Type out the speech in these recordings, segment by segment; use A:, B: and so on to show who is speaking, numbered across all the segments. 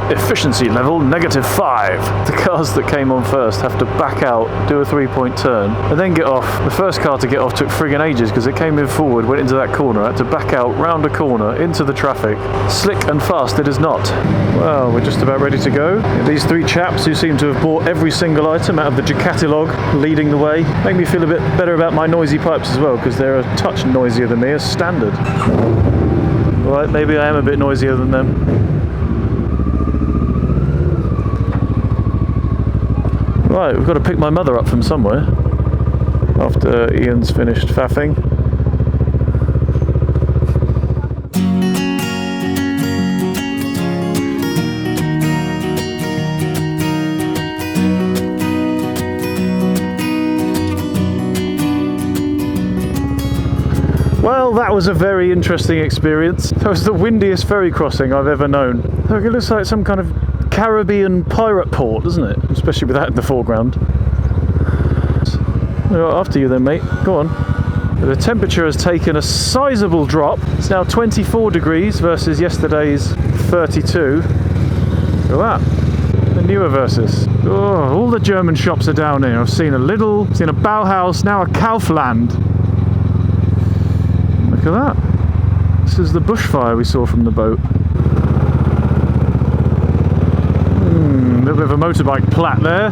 A: Efficiency level -5. The cars that came on first have to back out, do a 3-point turn, and then get off. The first car to get off took friggin' ages because it came in forward, went into that corner, had to back out, round a corner, into the traffic. Slick and fast it is not. Well, we're just about ready to go. These three chaps who seem to have bought every single item out of the catalog leading the way make me feel a bit better about my noisy pipes as well, because they're a touch noisier than me as standard. Right, maybe I am a bit noisier than them. Right, we've got to pick my mother up from somewhere after Ian's finished faffing. Well, that was a very interesting experience. That was the windiest ferry crossing I've ever known. Look, it looks like some kind of Caribbean pirate port, doesn't it? Especially with that in the foreground. After you then, mate. Go on. The temperature has taken a sizable drop. It's now 24 degrees versus yesterday's 32. Look at that. The newer versus. Oh, all the German shops are down here. I've seen a Lidl, seen a Bauhaus, now a Kaufland. Look at that. This is the bushfire we saw from the boat. A little bit of a motorbike plat there.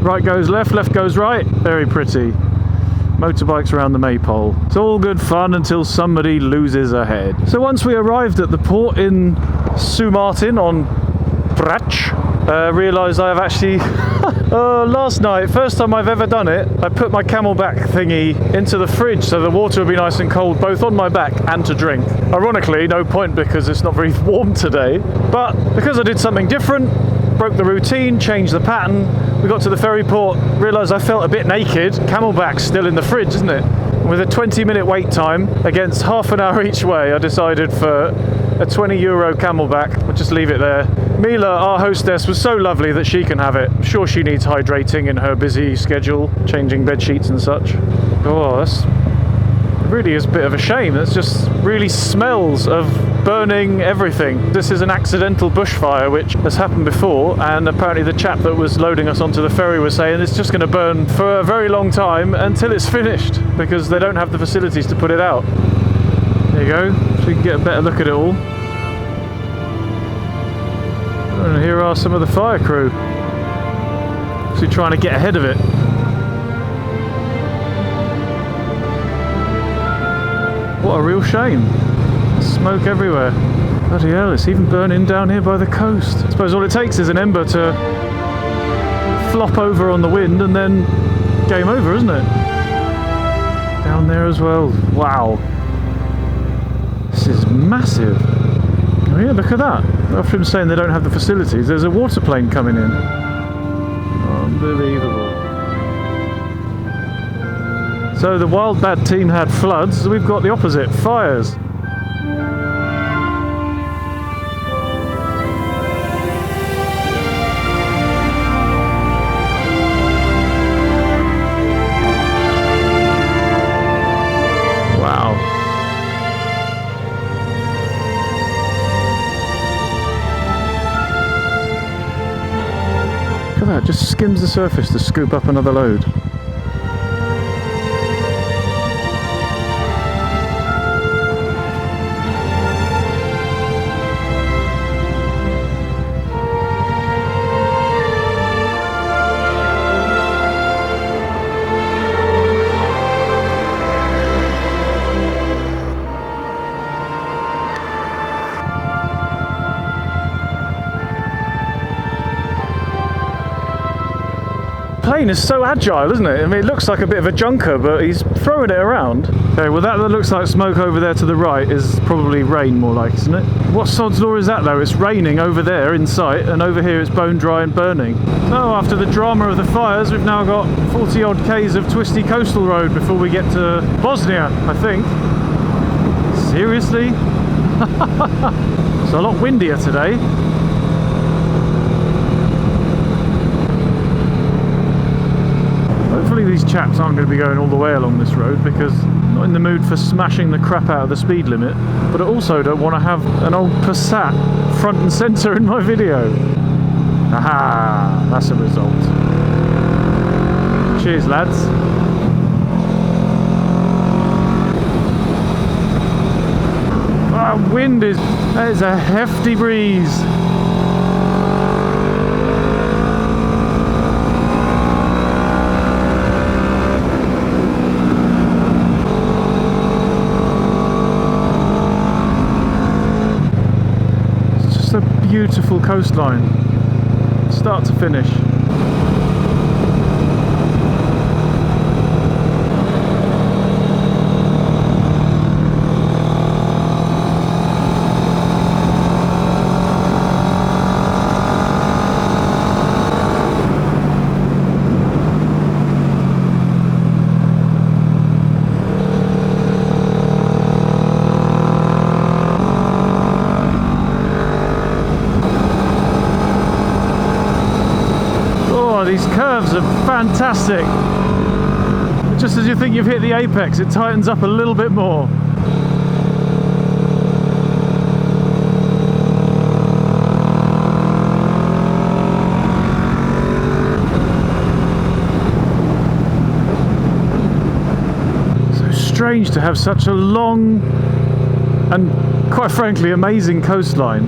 A: Right goes left, left goes right. Very pretty. Motorbikes around the maypole. It's all good fun until somebody loses a head. So once we arrived at the port in Sumartin on Brač, realised I have actually last night, first time I've ever done it, I put my camelback thingy into the fridge so the water would be nice and cold both on my back and to drink. Ironically, no point because it's not very warm today, but because I did something different, broke the routine, changed the pattern, we got to the ferry port, realised I felt a bit naked. Camelback's still in the fridge, isn't it? With a 20-minute wait time against half an hour each way, I decided for a €20 camelback, I'll just leave it there. Mila, our hostess, was so lovely that she can have it. I'm sure she needs hydrating in her busy schedule, changing bed sheets and such. Oh, that's really is a bit of a shame. It just really smells of burning everything. This is an accidental bushfire which has happened before, and apparently the chap that was loading us onto the ferry was saying it's just going to burn for a very long time until it's finished because they don't have the facilities to put it out. There you go, so we can get a better look at it all. And here are some of the fire crew. So trying to get ahead of it. What a real shame. Smoke everywhere. Bloody hell, it's even burning down here by the coast. I suppose all it takes is an ember to flop over on the wind and then game over, isn't it? Down there as well. Wow. This is massive. Oh yeah, look at that. After him saying they don't have the facilities, there's a water plane coming in. Unbelievable. So the Wild Bad team had floods, we've got the opposite, fires. Wow. Look at that, just skims the surface to scoop up another load. Plane is so agile, isn't it? I mean, it looks like a bit of a junker, but he's throwing it around. Okay, well that looks like smoke over there to the right is probably rain more like, isn't it? What sod's law is that though? It's raining over there in sight, and over here it's bone dry and burning. So after the drama of the fires, we've now got 40 odd k's of twisty coastal road before we get to Bosnia, I think. Seriously? It's a lot windier today. Hopefully these chaps aren't going to be going all the way along this road because I'm not in the mood for smashing the crap out of the speed limit, but I also don't want to have an old Passat front and centre in my video. Aha, that's a result. Cheers, lads. That wind that is a hefty breeze. It's just a beautiful coastline, start to finish. These curves are fantastic. Just as you think you've hit the apex, it tightens up a little bit more. So strange to have such a long and, quite frankly, amazing coastline,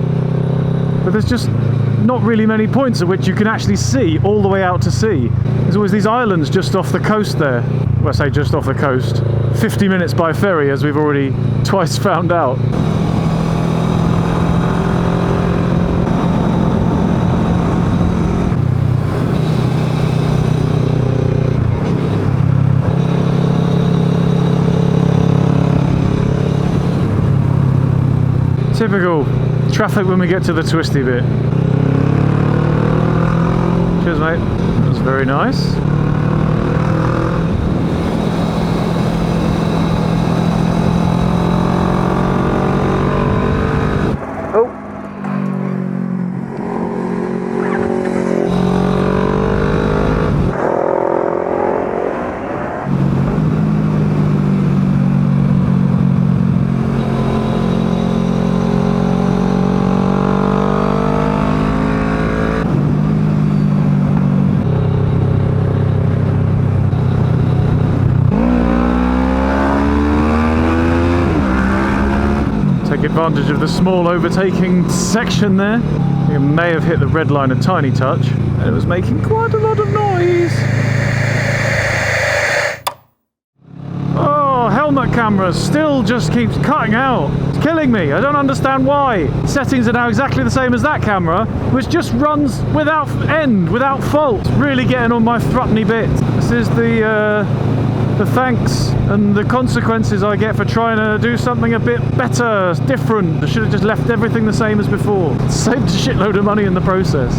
A: but there's just not really many points at which you can actually see all the way out to sea. There's always these islands just off the coast there. Well, I say just off the coast. 50 minutes by ferry, as we've already twice found out. Typical traffic when we get to the twisty bit. Cheers, mate. That was very nice. Oh. Advantage of the small overtaking section there. You may have hit the red line a tiny touch, and it was making quite a lot of noise. Oh, helmet camera still just keeps cutting out. It's killing me. I don't understand why. Settings are now exactly the same as that camera, which just runs without end, without fault. It's really getting on my thrupney bit. This is the thanks and the consequences I get for trying to do something a bit better, different. I should have just left everything the same as before. Saved a shitload of money in the process.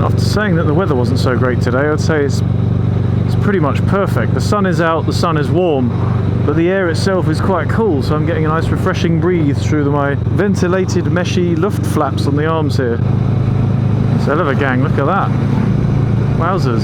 A: After saying that the weather wasn't so great today, I'd say it's pretty much perfect. The sun is out, the sun is warm, but the air itself is quite cool, so I'm getting a nice refreshing breeze through my ventilated meshy luft flaps on the arms here. Hell of a gang, look at that. Wowzers.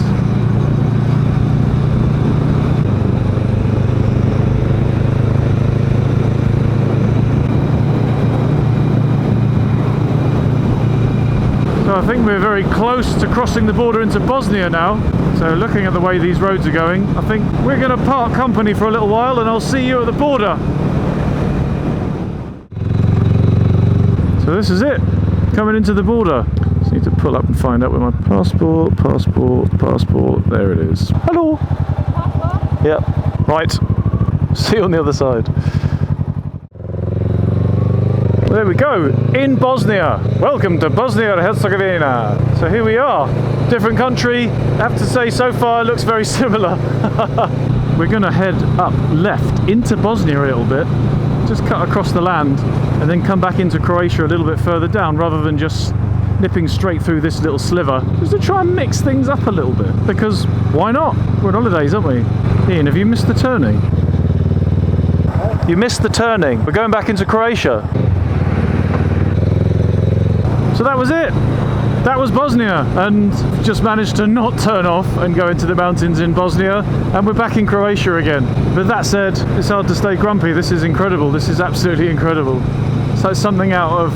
A: So I think we're very close to crossing the border into Bosnia now. So looking at the way these roads are going, I think we're going to part company for a little while and I'll see you at the border. So this is it, coming into the border. Need to pull up and find out where my passport, there it is. Hello! Passport? Yep, right. See you on the other side. There we go, in Bosnia. Welcome to Bosnia and Herzegovina. So here we are, different country. I have to say so far it looks very similar. We're going to head up left into Bosnia a little bit, just cut across the land and then come back into Croatia a little bit further down rather than just nipping straight through this little sliver, just to try and mix things up a little bit, because why not? We're on holidays, aren't we? Ian, have you missed the turning? You missed the turning. We're going back into Croatia. So that was it. that was Bosnia, and just managed to not turn off and go into the mountains in Bosnia, and we're back in Croatia again. But that said, it's hard to stay grumpy. This is incredible. This is absolutely incredible. It's like something out of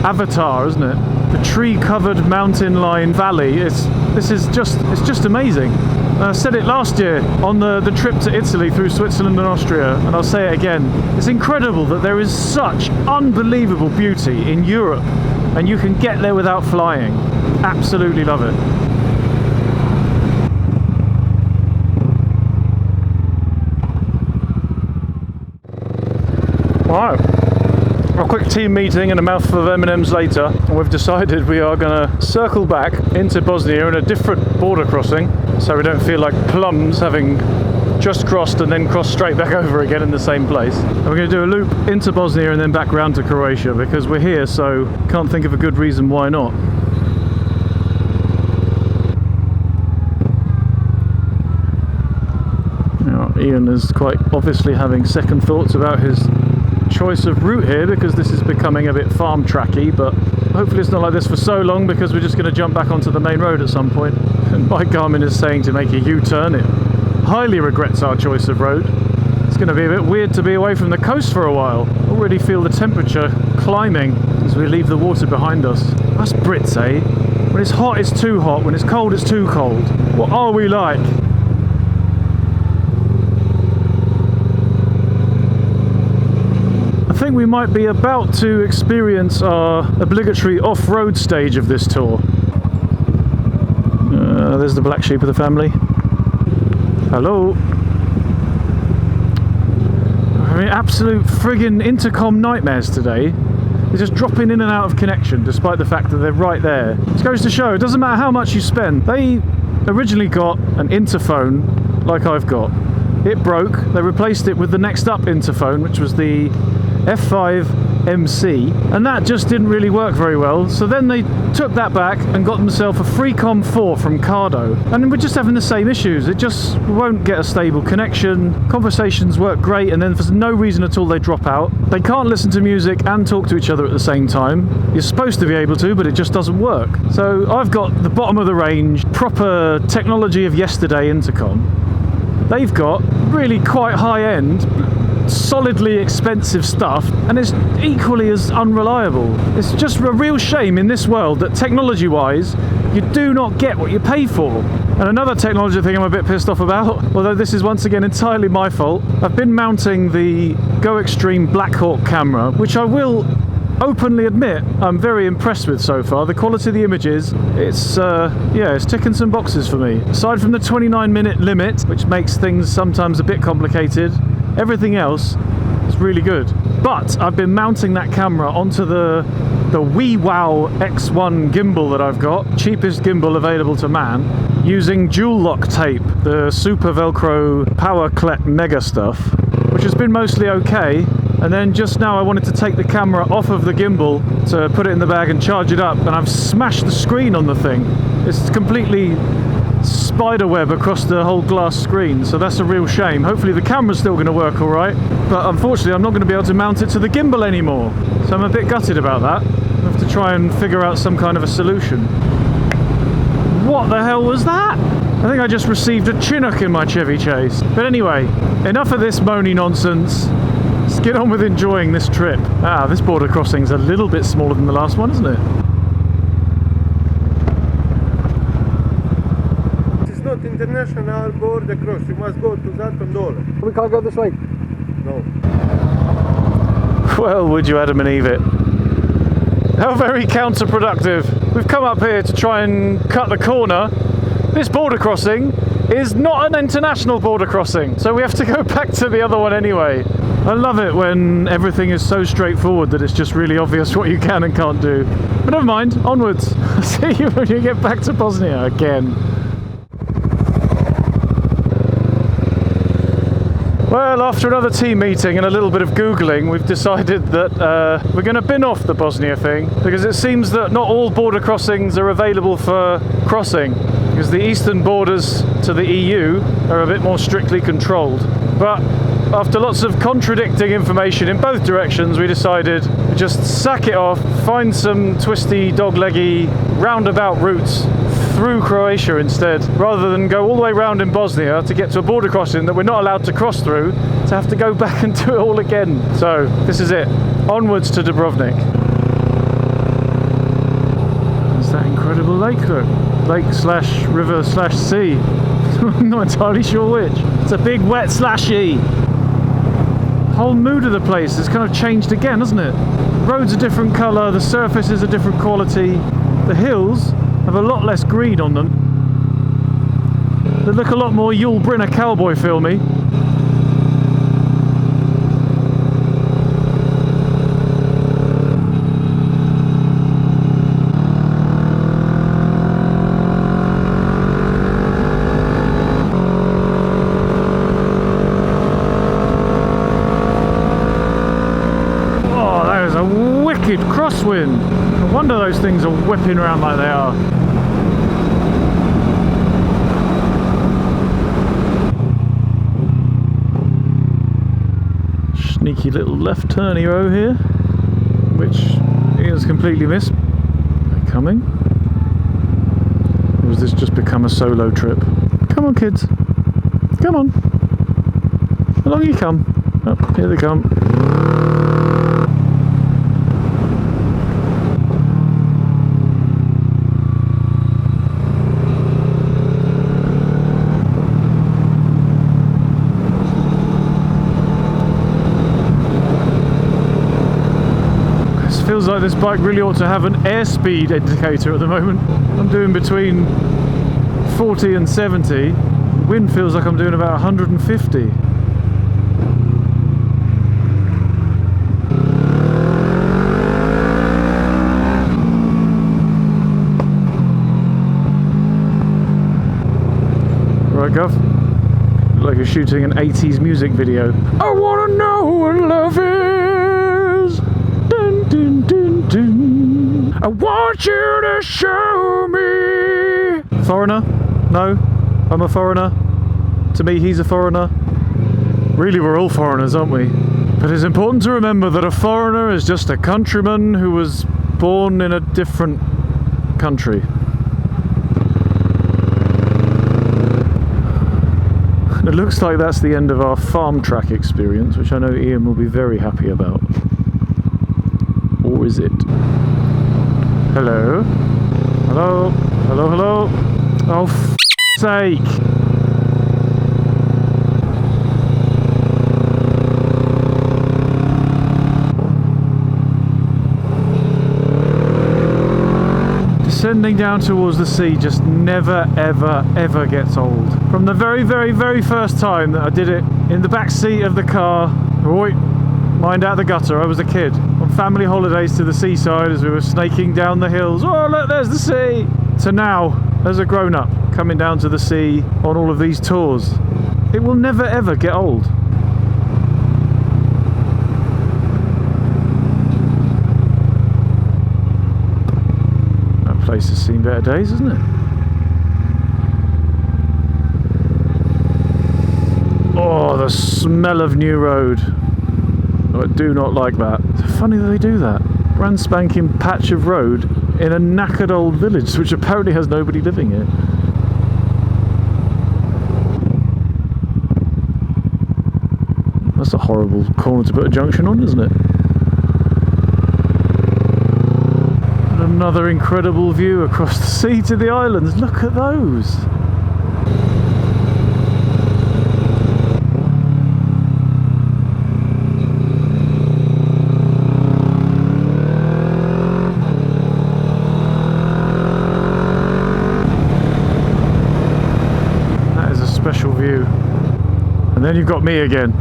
A: Avatar, isn't it? The tree-covered mountain line valley. It's just amazing. I said it last year on the trip to Italy through Switzerland and Austria, and I'll say it again. It's incredible that there is such unbelievable beauty in Europe, and you can get there without flying. Absolutely love it. Wow. A quick team meeting and a mouthful of M&Ms later, and we've decided we are going to circle back into Bosnia in a different border crossing, so we don't feel like plums having just crossed and then crossed straight back over again in the same place. And we're going to do a loop into Bosnia and then back round to Croatia, because we're here, so can't think of a good reason why not. Now, Ian is quite obviously having second thoughts about his choice of route here, because this is becoming a bit farm tracky, but hopefully it's not like this for so long, because we're just going to jump back onto the main road at some point. And my Garmin is saying to make a U-turn. It highly regrets our choice of road. It's going to be a bit weird to be away from the coast for a while. Already feel the temperature climbing as we leave the water behind us. Us Brits, eh? When it's hot, it's too hot. When it's cold, it's too cold. What are we like? I think we might be about to experience our obligatory off-road stage of this tour. There's the black sheep of the family. Hello. I mean, absolute friggin' intercom nightmares today. They're just dropping in and out of connection, despite the fact that they're right there. This goes to show, it doesn't matter how much you spend. They originally got an interphone like I've got. It broke. They replaced it with the next up interphone, which was the F5 MC, and that just didn't really work very well. So then they took that back and got themselves a Freecom 4 from Cardo, and we're just having the same issues. It just won't get a stable connection. Conversations work great, and then for no reason at all they drop out. They can't listen to music and talk to each other at the same time. You're supposed to be able to, but it just doesn't work. So I've got the bottom of the range, proper technology of yesterday intercom. They've got really quite high-end, solidly expensive stuff, and it's equally as unreliable. It's just a real shame in this world that technology-wise, you do not get what you pay for. And another technology thing I'm a bit pissed off about, although this is once again entirely my fault, I've been mounting the Go Extreme Black Hawk camera, which I will openly admit I'm very impressed with so far. The quality of the images, it's ticking some boxes for me. Aside from the 29-minute limit, which makes things sometimes a bit complicated, everything else is really good. But I've been mounting that camera onto the WeWow X1 gimbal that I've got, cheapest gimbal available to man, using dual lock tape, the super Velcro Power Klep Mega stuff, which has been mostly okay. And then just now I wanted to take the camera off of the gimbal to put it in the bag and charge it up, and I've smashed the screen on the thing. It's completely spiderweb across the whole glass screen, so that's a real shame. Hopefully the camera's still going to work alright, but unfortunately I'm not going to be able to mount it to the gimbal anymore. So I'm a bit gutted about that. I have to try and figure out some kind of a solution. What the hell was that? I think I just received a Chinook in my Chevy Chase. But anyway, enough of this moany nonsense. Let's get on with enjoying this trip. This border crossing's a little bit smaller than the last one, isn't it?
B: It's not international border cross. You must go to that gondola.
C: We can't go this way.
B: No.
A: Well, would you Adam and Eve it? How very counterproductive. We've come up here to try and cut the corner. This border crossing is not an international border crossing, so we have to go back to the other one anyway. I love it when everything is so straightforward that it's just really obvious what you can and can't do. But never mind, onwards. I'll see you when you get back to Bosnia again. Well, after another team meeting and a little bit of Googling, we've decided that we're going to bin off the Bosnia thing, because it seems that not all border crossings are available for crossing, because the eastern borders to the EU are a bit more strictly controlled. But After lots of contradicting information in both directions, we decided to just sack it off, find some twisty, dog-leggy, roundabout routes through Croatia instead, rather than go all the way round in Bosnia to get to a border crossing that we're not allowed to cross through, to have to go back and do it all again. So this is it. Onwards to Dubrovnik. There's that incredible lake, look. Lake slash river slash sea. I'm not entirely sure which. It's a big wet slashy. Whole mood of the place has kind of changed again, hasn't it? The road's a different colour, the surface is a different quality. The hills have a lot less green on them. They look a lot more Yul Brynner cowboy filmy. Crosswind. No wonder those things are whipping around like they are. Sneaky little left turn hero here, which Ian's completely missed. They're coming. Or has this just become a solo trip? Come on, kids. Come on. Along you come. Oh, here they come. Feels like this bike really ought to have an airspeed indicator at the moment. I'm doing between 40 and 70. Wind feels like I'm doing about 150. Right, Gov? Look like you're shooting an 80s music video. I wanna know what love is. Dun, dun, dun. I want you to show me. Foreigner? No, I'm a foreigner. To me, he's a foreigner. Really, we're all foreigners, aren't we? But it's important to remember that a foreigner is just a countryman who was born in a different country. And it looks like that's the end of our farm track experience, which I know Ian will be very happy about. Or is it? Hello? Hello? Hello, hello? Oh, f***'s sake! Descending down towards the sea just never, ever, ever gets old. From the very, very, very first time that I did it in the back seat of the car, oi, mind out the gutter, I was a kid. On family holidays to the seaside as we were snaking down the hills. Oh look, there's the sea! To now, as a grown-up, coming down to the sea on all of these tours. It will never ever get old. That place has seen better days, hasn't it? Oh, the smell of new road. I do not like that. It's funny that they do that. Brand spanking patch of road in a knackered old village, which apparently has nobody living here. That's a horrible corner to put a junction on, isn't it? And another incredible view across the sea to the islands. Look at those. Special view. And then you've got me again.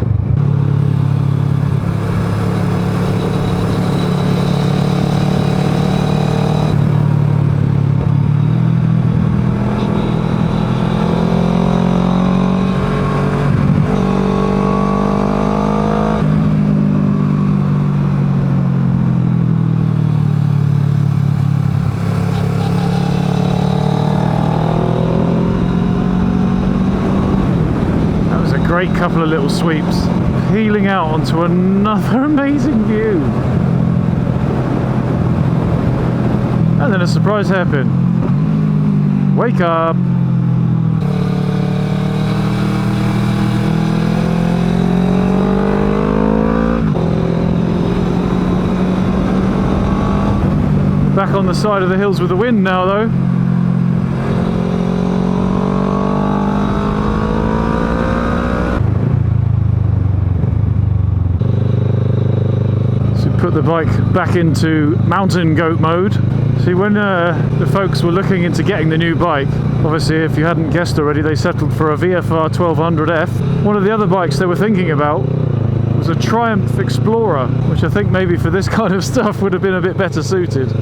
A: Great couple of little sweeps. peeling out onto another amazing view. And then a surprise hairpin. Wake up! Back on the side of the hills with the wind now though. So put the bike back into mountain goat mode. See, when the folks were looking into getting the new bike, obviously if you hadn't guessed already, they settled for a VFR 1200F. One of the other bikes they were thinking about was a Triumph Explorer, which I think maybe for this kind of stuff would have been a bit better suited.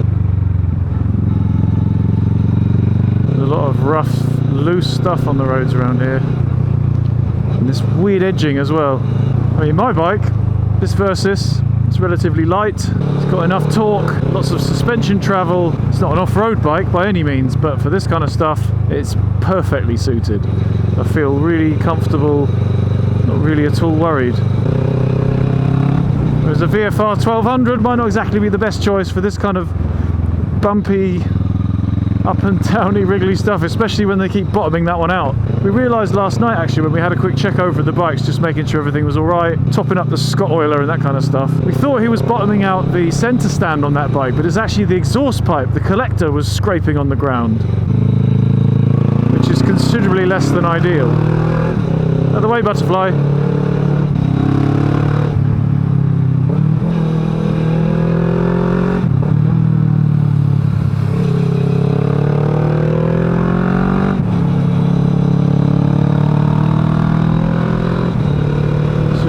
A: A lot of rough, loose stuff on the roads around here. And this weird edging as well. I mean, my bike, this Versys, it's relatively light. It's got enough torque, lots of suspension travel. It's not an off-road bike by any means, but for this kind of stuff, it's perfectly suited. I feel really comfortable, not really at all worried. Whereas a VFR 1200 might not exactly be the best choice for this kind of bumpy, up and downy wriggly stuff, especially when they keep bottoming that one out. We realised last night actually when we had a quick check over the bikes, just making sure everything was alright, topping up the Scott oiler and that kind of stuff. We thought he was bottoming out the centre stand on that bike, but it's actually the exhaust pipe, the collector, was scraping on the ground, which is considerably less than ideal. Out of the way, butterfly.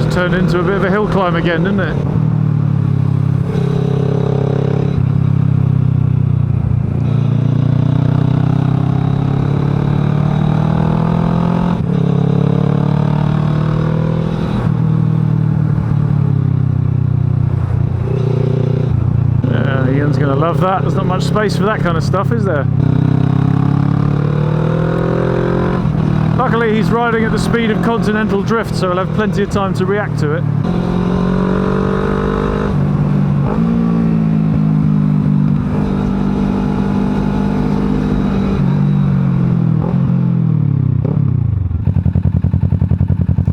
A: Turned into a bit of a hill climb again, didn't it? Yeah, Ian's going to love that. There's not much space for that kind of stuff, is there? Luckily he's riding at the speed of continental drift, so he'll have plenty of time to react to it.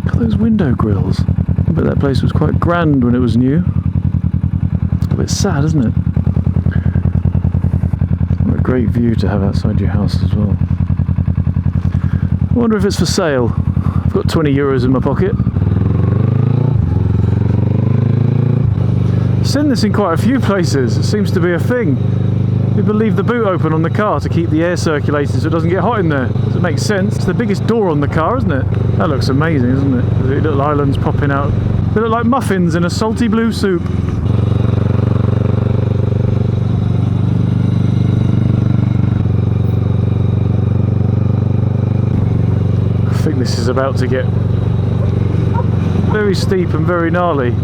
A: Look at those window grills. I bet that place was quite grand when it was new. A bit sad, isn't it? What a great view to have outside your house as well. I wonder if it's for sale. I've got 20 euros in my pocket. I've seen this in quite a few places. It seems to be a thing. People leave the boot open on the car to keep the air circulating so it doesn't get hot in there. Does it make sense? It's the biggest door on the car, isn't it? That looks amazing, isn't it? The little islands popping out. They look like muffins in a salty blue soup. I think this is about to get very steep and very gnarly.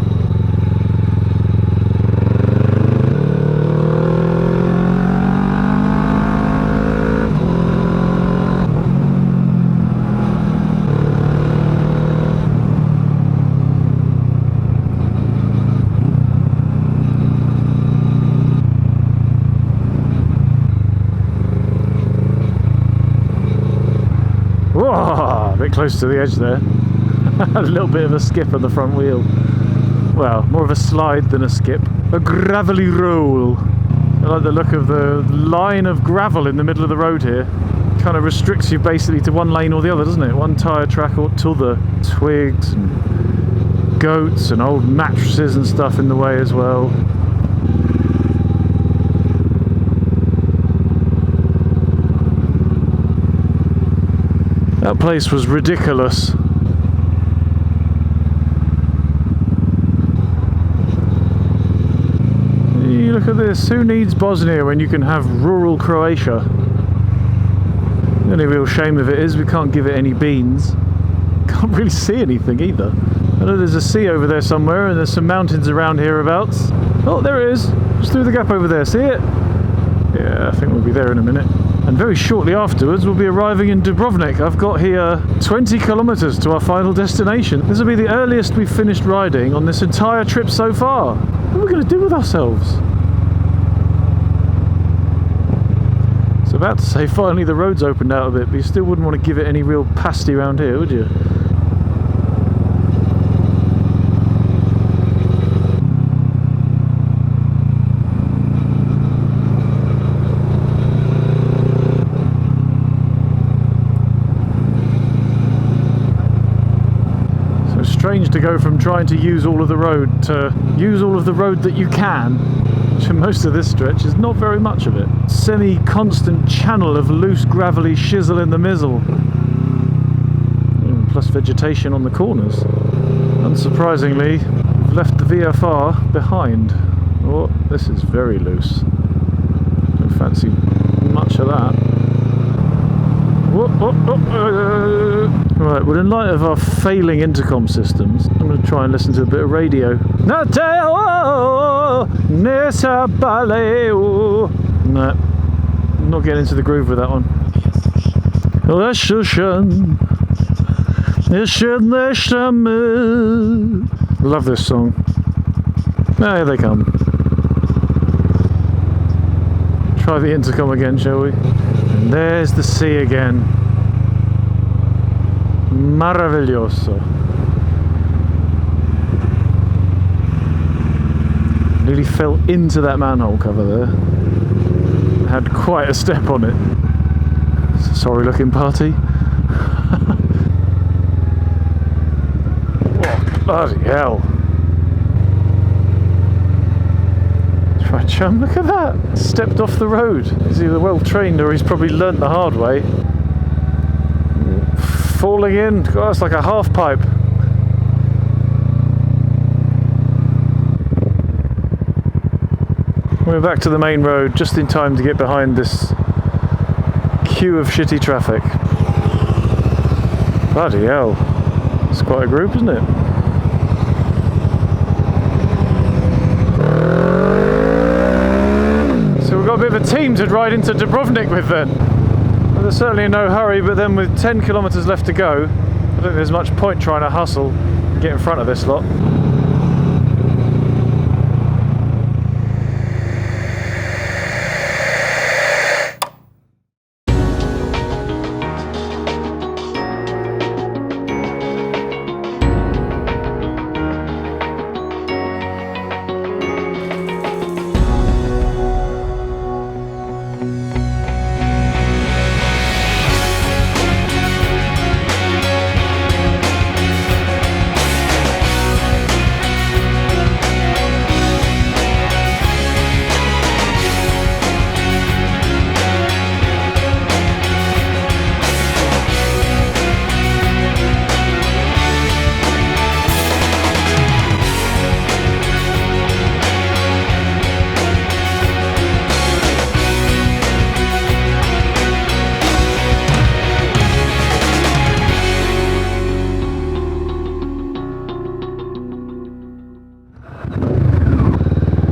A: Whoa, a bit close to the edge there. A little bit of a skip on the front wheel. Well, more of a slide than a skip. A gravelly roll. I like the look of the line of gravel in the middle of the road here. Kind of restricts you basically to one lane or the other, doesn't it? One tyre track or to the twigs and goats and old mattresses and stuff in the way as well. That place was ridiculous. Hey, look at this. Who needs Bosnia when you can have rural Croatia? The only real shame of it is we can't give it any beans. Can't really see anything either. I know there's a sea over there somewhere and there's some mountains around hereabouts. Oh, there it is. Just through the gap over there. See it? Yeah, I think we'll be there in a minute. And very shortly afterwards we'll be arriving in Dubrovnik. I've got here 20 kilometers to our final destination. This will be the earliest we've finished riding on this entire trip so far. What are we going to do with ourselves? So about to say finally the road's opened out a bit, but you still wouldn't want to give it any real pasty around here, would you? Strange to go from trying to use all of the road to use all of the road that you can, which in most of this stretch is not very much of it. Semi-constant channel of loose gravelly shizzle in the mizzle, plus vegetation on the corners. Unsurprisingly, we've left the VFR behind. Oh, this is very loose. Don't fancy much of that. Right, well, in light of our failing intercom systems, I'm going to try and listen to a bit of radio. No, not getting into the groove with that one. Love this song. Oh, here they come. Try the intercom again, shall we? And there's the sea again. Maravilloso. Nearly fell into that manhole cover there. Had quite a step on it. It's a sorry looking party. Oh, bloody hell. Right, chum, look at that. Stepped off the road. He's either well trained or he's probably learnt the hard way. Falling in. God, that's like a half pipe. We're back to the main road just in time to get behind this queue of shitty traffic. Bloody hell. It's quite a group, isn't it? So we've got a bit of a team to ride into Dubrovnik with then. Well, there's certainly in no hurry, but then with 10 kilometres left to go, I don't think there's much point trying to hustle and get in front of this lot.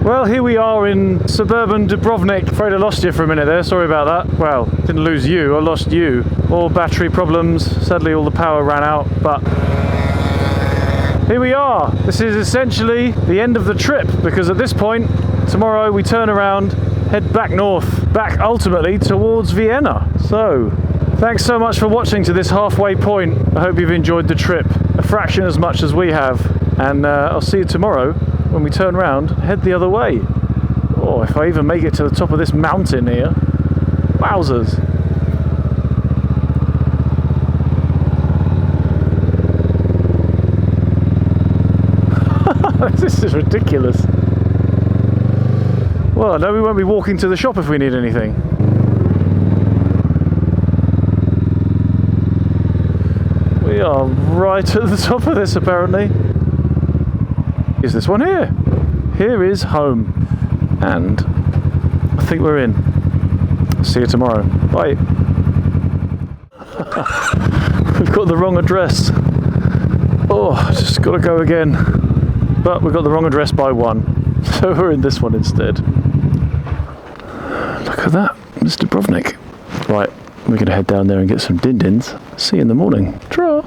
A: Well, here we are in suburban Dubrovnik. Afraid I lost you for a minute there, sorry about that. Well, didn't lose you, I lost you. All battery problems, sadly all the power ran out, but here we are. This is essentially the end of the trip, because at this point, tomorrow we turn around, head back north, back ultimately towards Vienna. So, thanks so much for watching to this halfway point. I hope you've enjoyed the trip, a fraction as much as we have, and I'll see you tomorrow when we turn around, head the other way. Oh, if I even make it to the top of this mountain here. Wowzers. This is ridiculous. Well, no, we won't be walking to the shop if we need anything. We are right at the top of this, apparently. Is this one here? Here is home. And I think we're in. See you tomorrow. Bye. We've got the wrong address. Oh, just got to go again. But we've got the wrong address by 1. So we're in this one instead. Look at that. It's Dubrovnik. Right, we're going to head down there and get some din-dins. See you in the morning. Tra!